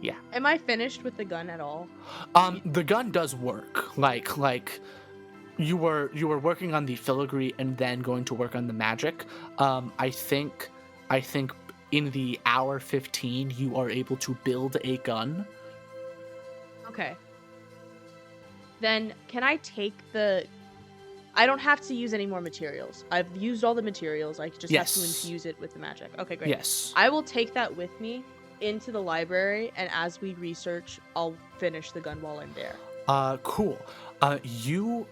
Yeah. Am I finished with the gun at all? The gun does work. Like you were working on the filigree and then going to work on the magic. I think in the hour 15 you are able to build a gun. Okay. Then can I take the... I don't have to use any more materials. I've used all the materials. I just have to infuse it with the magic. Okay, great. Yes. I will take that with me into the library, and as we research, I'll finish the gun while I'm there. Cool. You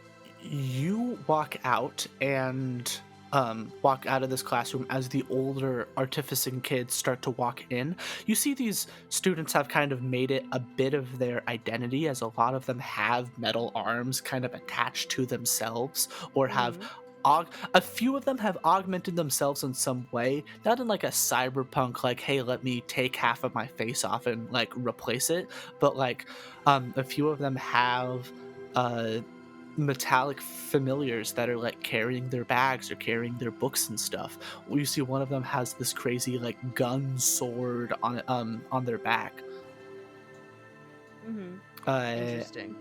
walk out and walk out of this classroom as the older artificing kids start to walk in. You see these students have kind of made it a bit of their identity, as a lot of them have metal arms kind of attached to themselves, or have a few of them have augmented themselves in some way, not in like a cyberpunk like, hey, let me take half of my face off and like replace it, but like a few of them have metallic familiars that are like carrying their bags or carrying their books and stuff. You see one of them has this crazy like gun sword on their back. Interesting.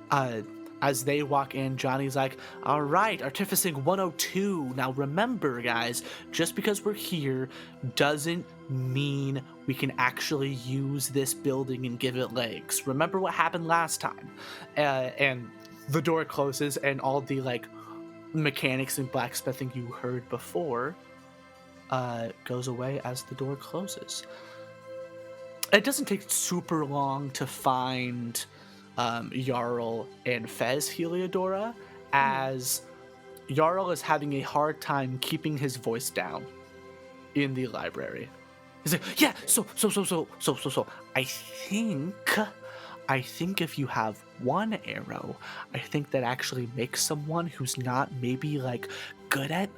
As they walk in, Johnny's like, all right, Artificing 102. Now remember, guys, just because we're here doesn't mean we can actually use this building and give it legs. Remember what happened last time. And the door closes, and all the like mechanics and blacksmithing you heard before goes away as the door closes. It doesn't take super long to find Jarl and Fez Heliodora, as Jarl is having a hard time keeping his voice down in the library. He's like, yeah, so I think if you have one arrow, I think that actually makes someone who's not maybe like good at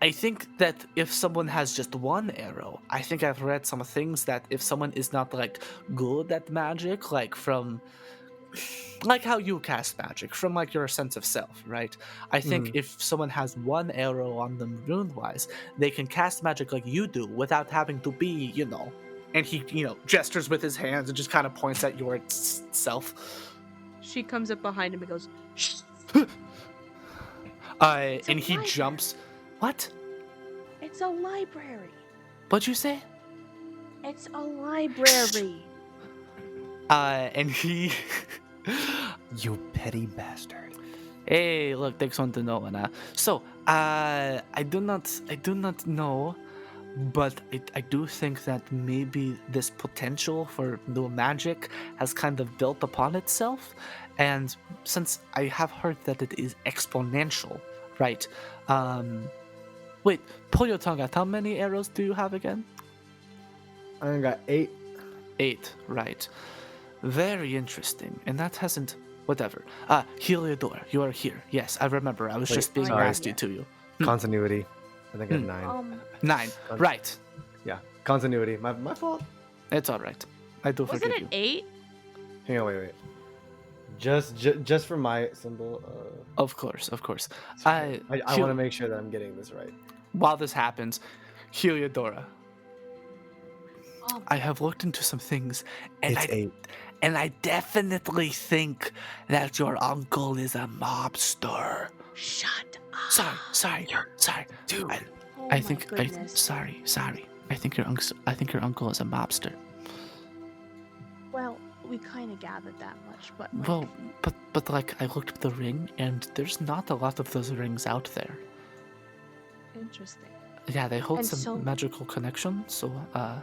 I think that if someone has just one arrow, I think I've read some things that if someone is not like good at magic, like from like how you cast magic, from like your sense of self, right? I think if someone has one arrow on them rune-wise, they can cast magic like you do without having to be, and he, gestures with his hands and just kind of points at your self. She comes up behind him and goes, shh. And he jumps. What? It's a library. What'd you say? It's a library. And he... You petty bastard. Hey, look, thanks on to know, Anna. So, I do not know, but I do think that maybe this potential for new magic has kind of built upon itself, and since I have heard that it is exponential, right? Wait, pull your tongue out. How many arrows do you have again? I got 8. 8, right. Very interesting. And that hasn't... Whatever. Heliodor, you are here. Yes, I remember. I was just being nasty to you. Continuity. I think I have 9. 9, right. Yeah, continuity. My fault. It's all right. I do forgive you. Wasn't it 8? Hang on, wait. Just for my symbol. Of course. I want to make sure that I'm getting this right. While this happens, Heliodora, I have looked into some things, and It's 8. And I definitely think that your uncle is a mobster. Shut up. Sorry. Dude. Sorry. I think your uncle is a mobster. Well, we kind of gathered that much, but like... Well, but like I looked at the ring, and there's not a lot of those rings out there. Interesting. Yeah, they hold some magical connection, so I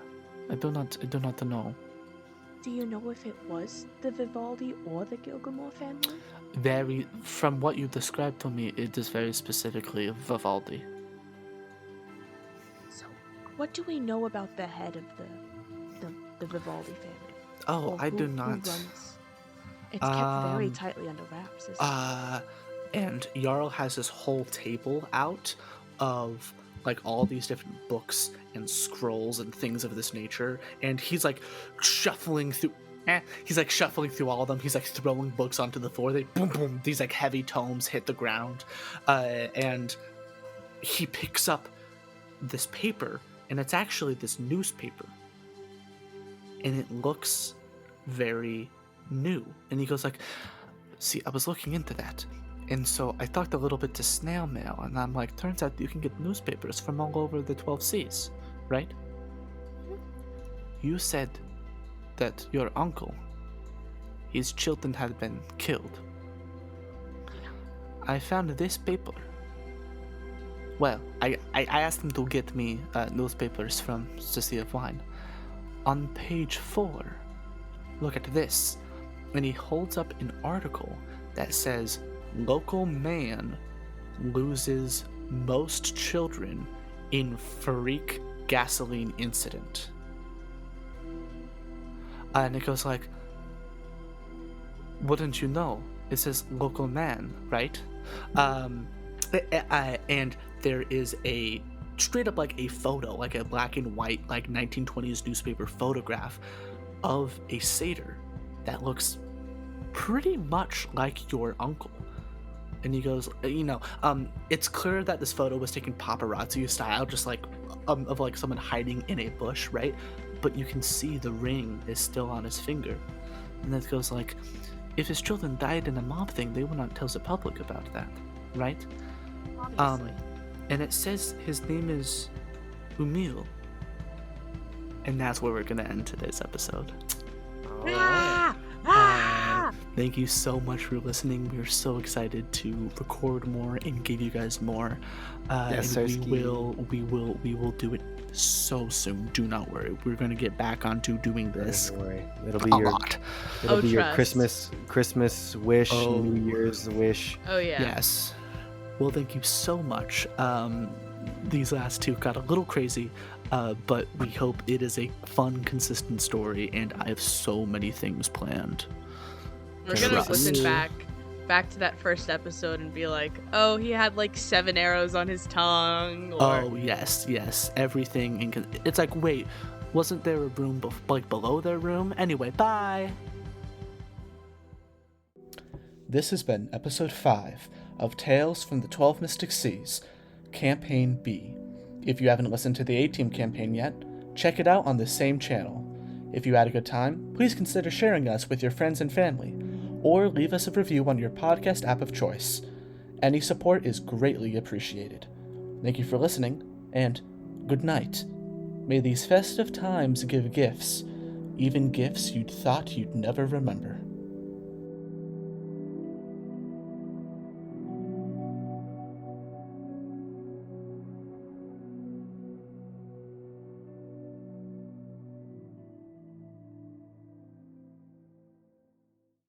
do not know. Do you know if it was the Vivaldi or the Gilgamore family? From what you described to me, it is very specifically Vivaldi. So, what do we know about the head of the Vivaldi family? Oh, I do not. It's kept very tightly under wraps, isn't it? And Jarl has this whole table out of like all these different books and scrolls and things of this nature, and he's like shuffling through all of them. He's like throwing books onto the floor. They boom boom, these like heavy tomes hit the ground, and he picks up this paper, and it's actually this newspaper, and it looks very new. And he goes like, see, I was looking into that, and so I talked a little bit to snail mail, and I'm like, turns out you can get newspapers from all over the 12 seas, right? You said that your uncle, his children had been killed. I found this paper. Well, I asked him to get me newspapers from Cecilia Wine. On page 4, look at this. And he holds up an article that says, local man loses most children in freak gasoline incident. And it goes like, wouldn't you know? It says local man, right? And there is a straight up like a photo, like a black and white, like 1920s newspaper photograph of a satyr that looks pretty much like your uncle. And he goes, it's clear that this photo was taken paparazzi style, just like of like someone hiding in a bush, right? But you can see the ring is still on his finger. And that goes like, if his children died in a mob thing, they would not tell the public about that, right? Obviously. And it says his name is Umil. And that's where we're going to end today's episode. Thank you so much for listening. We're so excited to record more and give you guys more. Yes, and we will do it so soon. Do not worry. We're going to get back onto doing this. Don't worry. It'll be Oh, your trust. Christmas wish, New Year's wish. Oh yeah. Yes. Well, thank you so much. These last two got a little crazy, but we hope it is a fun, consistent story, and I have so many things planned. We're gonna listen back to that first episode and be like, oh, he had like 7 arrows on his tongue. Or... Oh, yes. Everything. It's like, wait, wasn't there a room below their room? Anyway, bye. This has been episode 5 of Tales from the 12 Mystic Seas, Campaign B. If you haven't listened to the A-Team campaign yet, check it out on the same channel. If you had a good time, please consider sharing us with your friends and family, or leave us a review on your podcast app of choice. Any support is greatly appreciated. Thank you for listening, and good night. May these festive times give gifts, even gifts you'd thought you'd never remember.